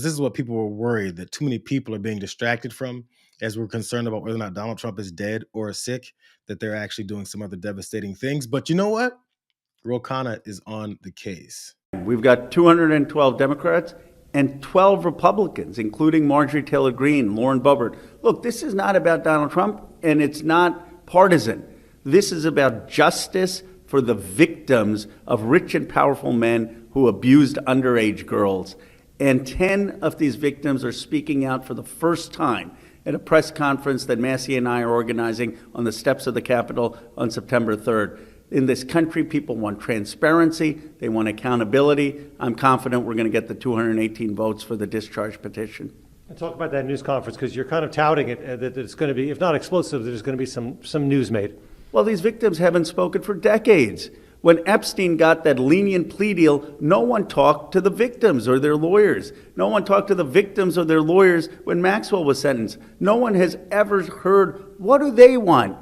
This is what people were worried that too many people are being distracted from as we're concerned about whether or not Donald Trump is dead or sick, that they're actually doing some other devastating things. But you know what? Ro Khanna is on the case. We've got 212 Democrats and 12 Republicans, including Marjorie Taylor Greene, Lauren Boebert. Look, this is not about Donald Trump, and it's not partisan. This is about justice for the victims of rich and powerful men who abused underage girls. And 10 of these victims are speaking out for the first time at a press conference that Massie and I are organizing on the steps of the Capitol on September 3rd. In this country, people want transparency. They want accountability. I'm confident we're going to get the 218 votes for the discharge petition. And talk about that news conference, because you're kind of touting it, that it's going to be, if not explosive, there's going to be some news made. Well, these victims haven't spoken for decades. When Epstein got that lenient plea deal, no one talked to the victims or their lawyers. No one talked to the victims or their lawyers when Maxwell was sentenced. No one has ever heard, what do they want?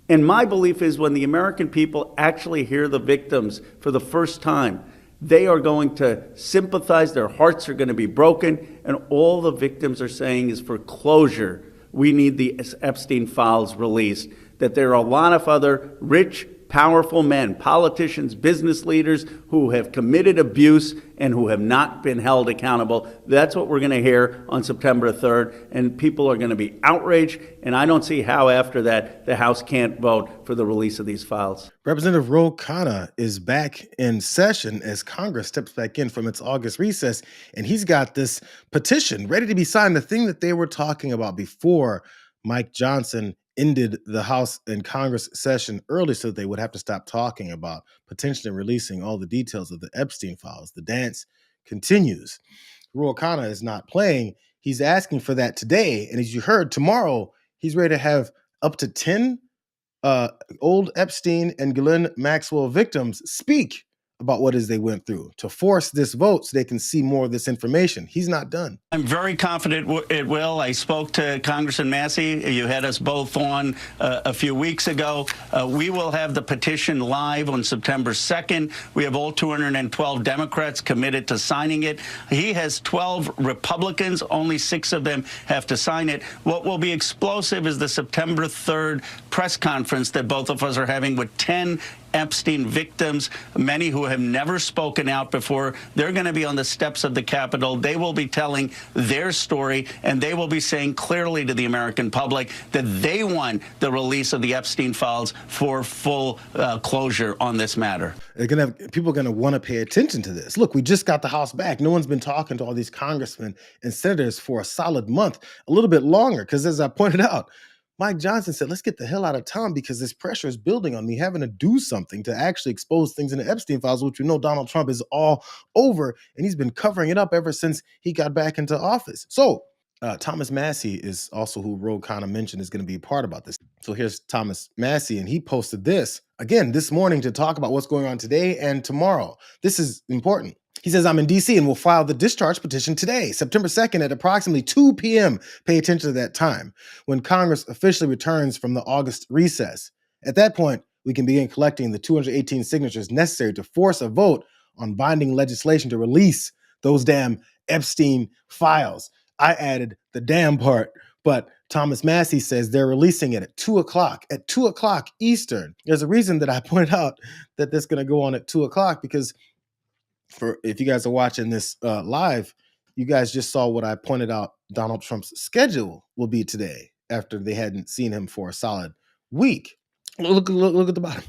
And my belief is when the American people actually hear the victims for the first time, they are going to sympathize, their hearts are going to be broken, and all the victims are saying is for closure, we need the Epstein files released. That there are a lot of other rich, powerful men, politicians, business leaders who have committed abuse and who have not been held accountable. That's what we're going to hear on September 3rd, and people are going to be outraged, and I don't see how after that the House can't vote for the release of these files. Representative Ro Khanna is back in session as Congress steps back in from its August recess, and he's got this petition ready to be signed, the thing that they were talking about before Mike Johnson ended the House and Congress session early so that they would have to stop talking about potentially releasing all the details of the Epstein files. The dance continues. Ro Khanna is not playing. He's asking for that today. And as you heard, tomorrow, he's ready to have up to 10 old Epstein and Ghislaine Maxwell victims speak about what it is they went through to force this vote so they can see more of this information. He's not done. I'm very confident it will. I spoke to Congressman Massie. You had us both on a few weeks ago. We will have the petition live on September 2nd. We have all 212 Democrats committed to signing it. He has 12 Republicans. Only 6 of them have to sign it. What will be explosive is the September 3rd press conference that both of us are having with 10 Epstein victims, many who have never spoken out before. They're going to be on the steps of the Capitol. They will be telling their story, and they will be saying clearly to the American public that they want the release of the Epstein files for full closure on this matter. People are going to want to pay attention to this. Look, we just got the House back. No one's been talking to all these congressmen and senators for a solid month, a little bit longer, because as I pointed out, Mike Johnson said, let's get the hell out of town because this pressure is building on me having to do something to actually expose things in the Epstein files, which we know Donald Trump is all over, and he's been covering it up ever since he got back into office. So Thomas Massie is also who Ro Khanna mentioned is going to be a part about this. So here's Thomas Massie, and he posted this again this morning to talk about what's going on today and tomorrow. This is important. He says, I'm in D.C. and will file the discharge petition today, September 2nd at approximately 2 p.m. Pay attention to that time, when Congress officially returns from the August recess. At that point, we can begin collecting the 218 signatures necessary to force a vote on binding legislation to release those damn Epstein files. I added the damn part, but Thomas Massie says they're releasing it at 2 o'clock, at 2 o'clock Eastern. There's a reason that I pointed out that this is going to go on at 2 o'clock because if you guys are watching this live, you guys just saw what I pointed out Donald Trump's schedule will be today after they hadn't seen him for a solid week. Look at the bottom.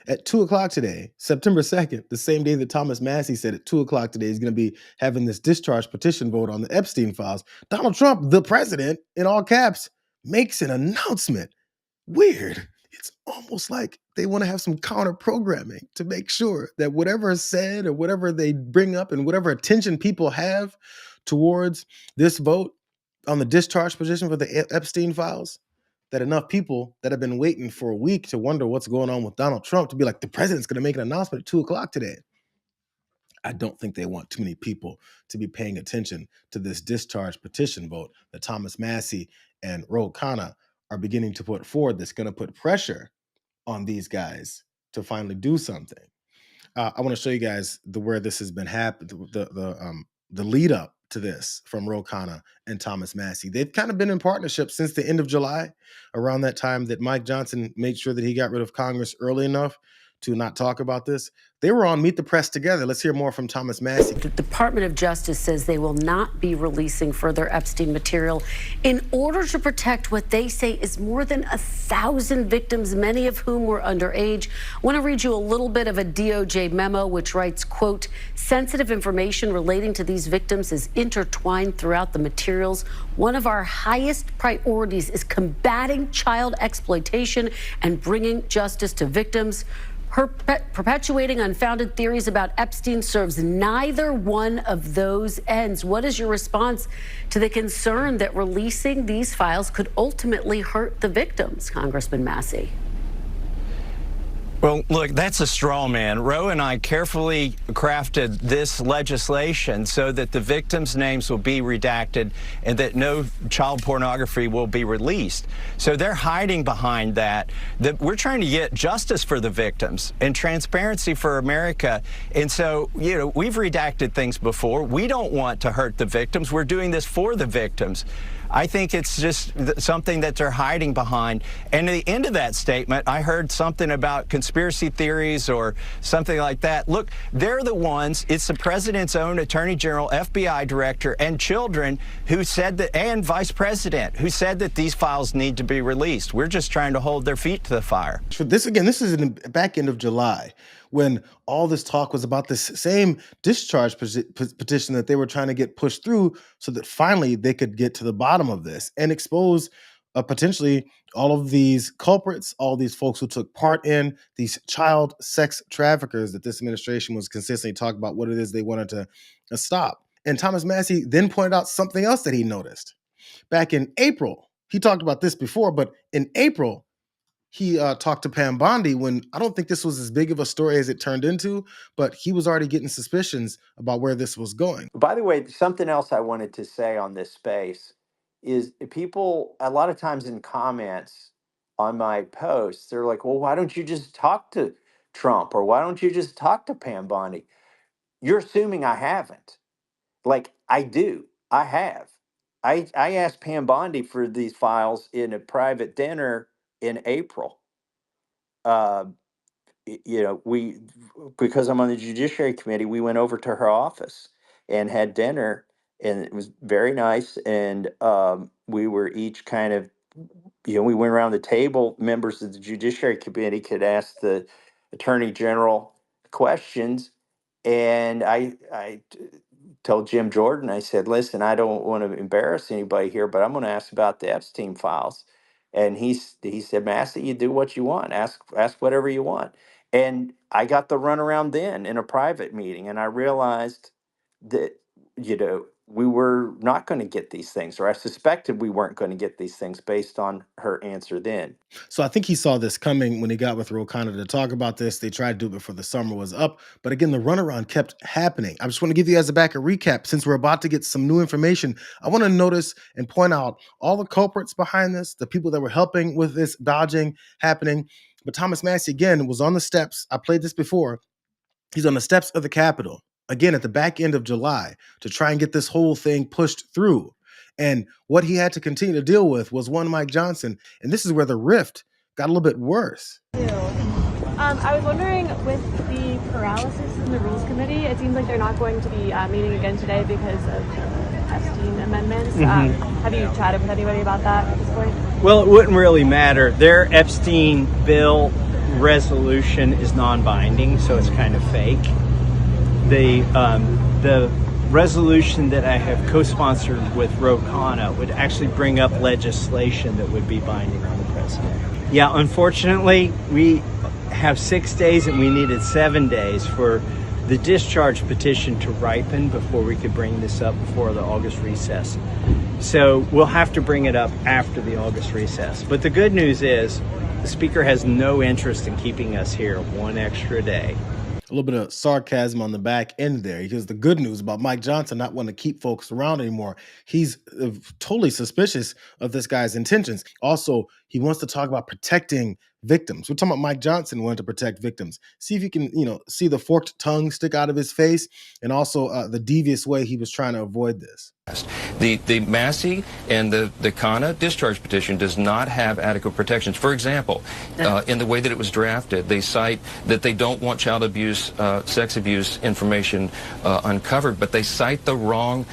At 2 o'clock today, September 2nd, the same day that Thomas Massie said at 2 o'clock today he's going to be having this discharge petition vote on the Epstein files, Donald Trump, the president, in all caps, makes an announcement. Weird. It's almost like they want to have some counter-programming to make sure that whatever is said or whatever they bring up and whatever attention people have towards this vote on the discharge petition for the Epstein files, that enough people that have been waiting for a week to wonder what's going on with Donald Trump to be like, the president's going to make an announcement at 2 o'clock today. I don't think they want too many people to be paying attention to this discharge petition vote that Thomas Massie and Ro Khanna are beginning to put forward that's going to put pressure on these guys to finally do something. I want to show you guys where this has been happening, the lead up to this from Ro Khanna and Thomas Massie. They've kind of been in partnership since the end of July, around that time that Mike Johnson made sure that he got rid of Congress early enough to not talk about this. They were on Meet the Press together. Let's hear more from Thomas Massie. The Department of Justice says they will not be releasing further Epstein material in order to protect what they say is more than 1,000 victims, many of whom were underage. I want to read you a little bit of a DOJ memo which writes, quote, sensitive information relating to these victims is intertwined throughout the materials. One of our highest priorities is combating child exploitation and bringing justice to victims. Perpetuating unfounded theories about Epstein serves neither one of those ends. What is your response to the concern that releasing these files could ultimately hurt the victims, Congressman Massie? Well, look, that's a straw man. Roe and I carefully crafted this legislation so that the victims' names will be redacted and that no child pornography will be released. So they're hiding behind that we're trying to get justice for the victims and transparency for America. And so, we've redacted things before. We don't want to hurt the victims. We're doing this for the victims. I think it's just something that they're hiding behind. And at the end of that statement, I heard something about conspiracy theories or something like that. Look, they're the ones, it's the president's own attorney general, FBI director, and children who said that, and vice president, who said that these files need to be released. We're just trying to hold their feet to the fire. This is in the back end of July, when all this talk was about this same discharge petition that they were trying to get pushed through so that finally they could get to the bottom of this and expose potentially all of these culprits, all these folks who took part in these child sex traffickers that this administration was consistently talking about what it is they wanted to stop. And Thomas Massie then pointed out something else that he noticed. Back in April, he talked about this before, but in April, he talked to Pam Bondi when I don't think this was as big of a story as it turned into, but he was already getting suspicions about where this was going. By the way, something else I wanted to say on this space is people, a lot of times in comments on my posts, they're like, well, why don't you just talk to Trump? Or why don't you just talk to Pam Bondi? You're assuming I haven't. Like, I do. I have. I asked Pam Bondi for these files in a private dinner in April. We, because I'm on the Judiciary Committee, we went over to her office and had dinner, and it was very nice. And we were each kind of, we went around the table. Members of the Judiciary Committee could ask the Attorney General questions, and I told Jim Jordan, I said, listen, I don't want to embarrass anybody here, but I'm going to ask about the Epstein files. And he said, Massey, you do what you want. Ask whatever you want. And I got the runaround then in a private meeting, and I realized that, we were not going to get these things, or I suspected we weren't going to get these things based on her answer then. So I think he saw this coming when he got with Ro Khanna to talk about this. They tried to do it before the summer was up. But again, the runaround kept happening. I just want to give you guys a recap. Since we're about to get some new information, I want to notice and point out all the culprits behind this, the people that were helping with this dodging happening. But Thomas Massie, again, was on the steps. I played this before. He's on the steps of the Capitol, again, at the back end of July, to try and get this whole thing pushed through. And what he had to continue to deal with was one Mike Johnson. And this is where the rift got a little bit worse. I was wondering, with the paralysis in the Rules Committee, it seems like they're not going to be meeting again today because of the Epstein amendments. Have you chatted with anybody about that at this point? Well, it wouldn't really matter. Their Epstein bill resolution is non-binding, so it's kind of fake. The resolution that I have co-sponsored with Ro Khanna would actually bring up legislation that would be binding on the president. Yeah, unfortunately, we have 6 days and we needed 7 days for the discharge petition to ripen before we could bring this up before the August recess. So we'll have to bring it up after the August recess. But the good news is the Speaker has no interest in keeping us here one extra day. A little bit of sarcasm on the back end there, because the good news about Mike Johnson not wanting to keep folks around anymore, he's totally suspicious of this guy's intentions. Also, he wants to talk about protecting victims. We're talking about Mike Johnson wanting to protect victims. See if you can, see the forked tongue stick out of his face, and also the devious way he was trying to avoid this. The Massie and the Khanna discharge petition does not have adequate protections. For example, in the way that it was drafted, they cite that they don't want child abuse, sex abuse information uncovered, but they cite the wrong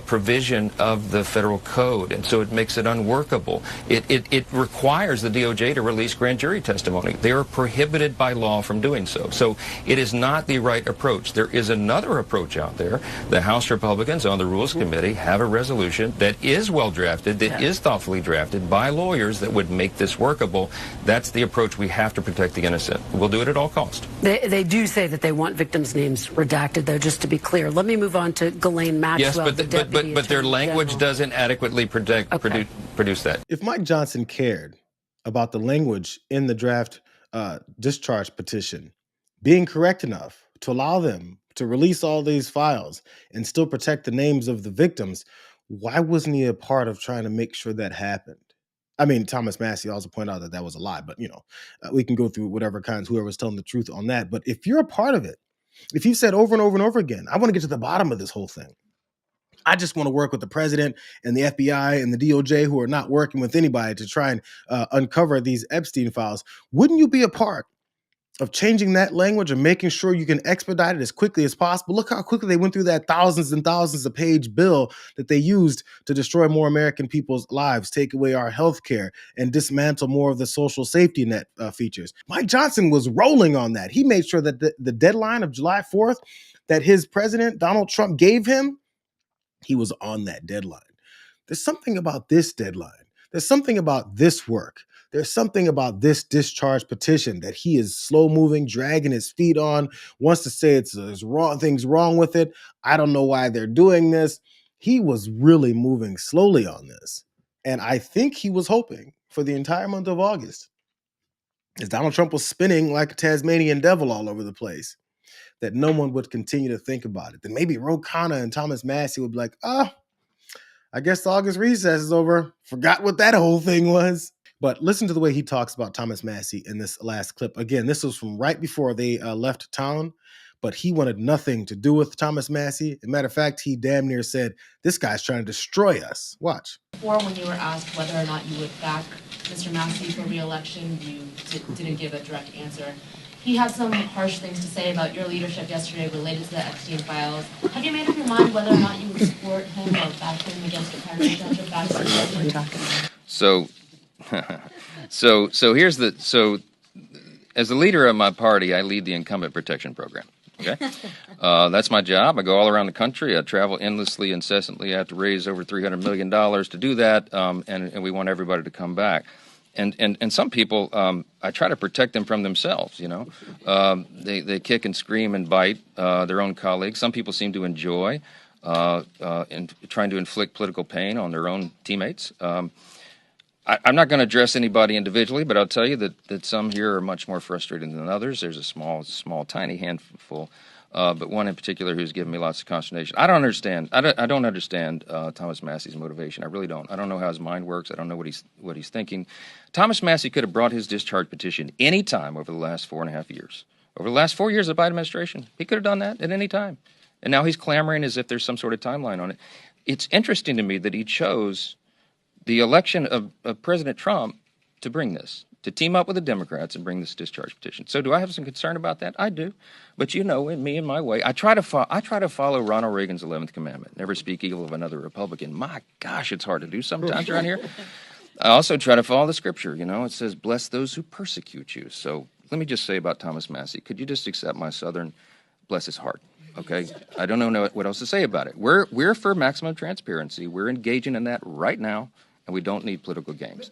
provision of the federal code, and so it makes it unworkable. It requires the DOJ to release grand jury testimony. They are prohibited by law from doing so. So it is not the right approach. There is another approach out there. The House Republicans on the Rules Committee have a resolution that is well drafted, that is thoughtfully drafted by lawyers that would make this workable. That's the approach. We have to protect the innocent. We'll do it at all costs. They do say that they want victims' names redacted, though, just to be clear. Let me move on to Ghislaine Maxwell. Yes, but their language doesn't adequately produce that. If Mike Johnson cared about the language in the draft discharge petition being correct enough to allow them to release all these files and still protect the names of the victims, why wasn't he a part of trying to make sure that happened? I mean, Thomas Massie also pointed out that that was a lie, but we can go through whoever's telling the truth on that. But if you're a part of it, if you've said over and over and over again, I want to get to the bottom of this whole thing. I just want to work with the president and the FBI and the DOJ, who are not working with anybody to try and uncover these Epstein files. Wouldn't you be a part of changing that language and making sure you can expedite it as quickly as possible? Look how quickly they went through that thousands and thousands of page bill that they used to destroy more American people's lives, take away our health care, and dismantle more of the social safety net features. Mike Johnson was rolling on that. He made sure that the deadline of July 4th that his president, Donald Trump, gave him, he was on that deadline. There's something about this deadline. There's something about this work. There's something about this discharge petition that he is slow moving, dragging his feet on, wants to say there's things wrong with it. I don't know why they're doing this. He was really moving slowly on this. And I think he was hoping for the entire month of August, as Donald Trump was spinning like a Tasmanian devil all over the place, that no one would continue to think about it. Then maybe Ro Khanna and Thomas Massie would be like, I guess the August recess is over. Forgot what that whole thing was. But listen to the way he talks about Thomas Massie in this last clip. Again, this was from right before they left town, but he wanted nothing to do with Thomas Massie. As a matter of fact, he damn near said, this guy's trying to destroy us. Watch. Before, when you were asked whether or not you would back Mr. Massie for re-election, you didn't give a direct answer. He had some harsh things to say about your leadership yesterday related to the Epstein files. Have you made up your mind whether or not you would support him or back him against the primary judge of back? So here's as the leader of my party, I lead the incumbent protection program. Okay, that's my job. I go all around the country. I travel endlessly, incessantly. I have to raise over $300 million to do that, and we want everybody to come back. And some people, I try to protect them from themselves. They kick and scream and bite their own colleagues. Some people seem to enjoy in trying to inflict political pain on their own teammates. I'm not going to address anybody individually, but I'll tell you that some here are much more frustrated than others. There's a small, tiny handful, but one in particular who's given me lots of consternation. I don't understand. I don't understand Thomas Massie's motivation. I really don't. I don't know how his mind works. I don't know what he's thinking. Thomas Massie could have brought his discharge petition any time over the last 4.5 years. Over the last 4 years of the Biden administration, he could have done that at any time. And now he's clamoring as if there's some sort of timeline on it. It's interesting to me that he chose the election of President Trump to bring this, to team up with the Democrats and bring this discharge petition. So do I have some concern about that? I do. But in me and my way, I try to follow Ronald Reagan's 11th commandment, never speak evil of another Republican. My gosh, it's hard to do sometimes around here. I also try to follow the scripture. It says, bless those who persecute you. So let me just say about Thomas Massie, could you just accept my Southern bless his heart? Okay, I don't know what else to say about it. We're for maximum transparency. We're engaging in that right now. And we don't need political games.